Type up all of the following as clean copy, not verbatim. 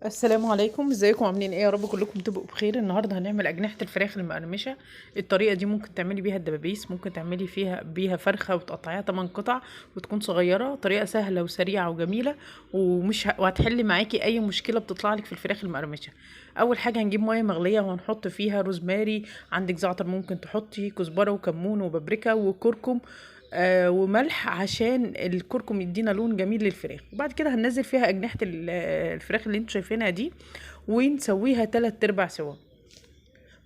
السلام عليكم، ازيكم عاملين ايه؟ يا رب كلكم تبقوا بخير. النهارده هنعمل اجنحه الفراخ المقرمشه. الطريقه دي ممكن تعملي بيها الدبابيس، ممكن تعملي بيها فرخه وتقطعيها 8 قطع وتكون صغيره. طريقه سهله وسريعه وجميله وهتحلي معاكي اي مشكله بتطلع لك في الفراخ المقرمشه. اول حاجه هنجيب ميه مغليه وهنحط فيها روزماري، عندك زعتر ممكن تحطي كزبره وكمون وبابريكا وكركم وملح عشان الكركم يدينا لون جميل للفراخ. وبعد كده هننزل فيها اجنحه الفراخ اللي انتوا شايفينها دي ونسويها 3/4 سوا.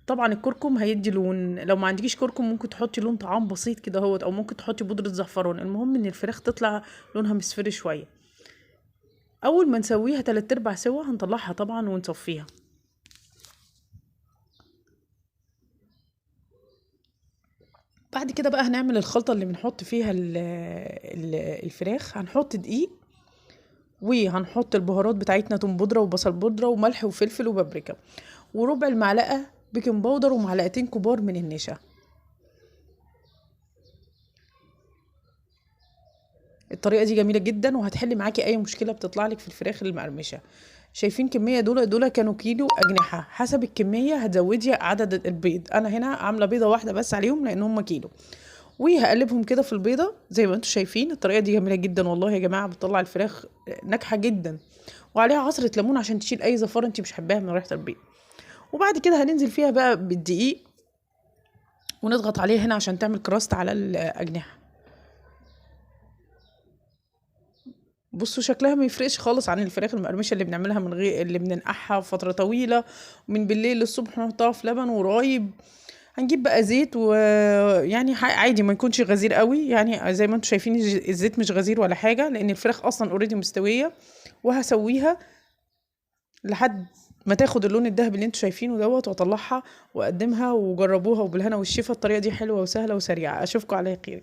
طبعا الكركم هيدي لون، لو ما عندكيش كركم ممكن تحطي لون طعام بسيط كده اهوت، او ممكن تحطي بودره زعفران. المهم ان الفراخ تطلع لونها مصفر شويه. اول ما نسويها 3/4 سوا هنطلعها طبعا ونصفيها. بعد كده بقى هنعمل الخلطه اللي بنحط فيها الفراخ. هنحط دقيق، وهنحط البهارات بتاعتنا، توم بودره وبصل بودره وملح وفلفل وبابريكا، وربع المعلقه بيكنج باودر ومعلقتين كبار من النشا. الطريقه دي جميله جدا وهتحل معاكي اي مشكله بتطلع لك في الفراخ المقرمشه. شايفين كميه؟ دول كانوا كيلو اجنحه. حسب الكميه هتزودي عدد البيض. انا هنا عامله بيضه واحده بس عليهم لان هم كيلو. وهقلبهم كده في البيضه زي ما انتم شايفين. الطريقه دي جميله جدا والله يا جماعه، بتطلع الفراخ ناجحه جدا. وعليها عصره ليمون عشان تشيل اي زفاره انت مش حباها من ريحه البيض. وبعد كده هننزل فيها بقى بالدقيق ونضغط عليه هنا عشان تعمل كراست على الاجنحه. بصوا شكلها ما يفرقش خالص عن الفراخ المقرمشه اللي بنعملها من غير اللي بننقعها فتره طويله، من بالليل للصبح نحطها في لبن ورايب. هنجيب بقى زيت، ويعني عادي ما يكونش غزير قوي، يعني زي ما انتم شايفين الزيت مش غزير ولا حاجه لان الفراخ اصلا اوريدي مستويه. وهسويها لحد ما تاخد اللون الذهبي اللي انتوا شايفينه دوت، واطلعها واقدمها. وجربوها وبالهنا والشفا. الطريقه دي حلوه وسهله وسريعه. اشوفكم على خير.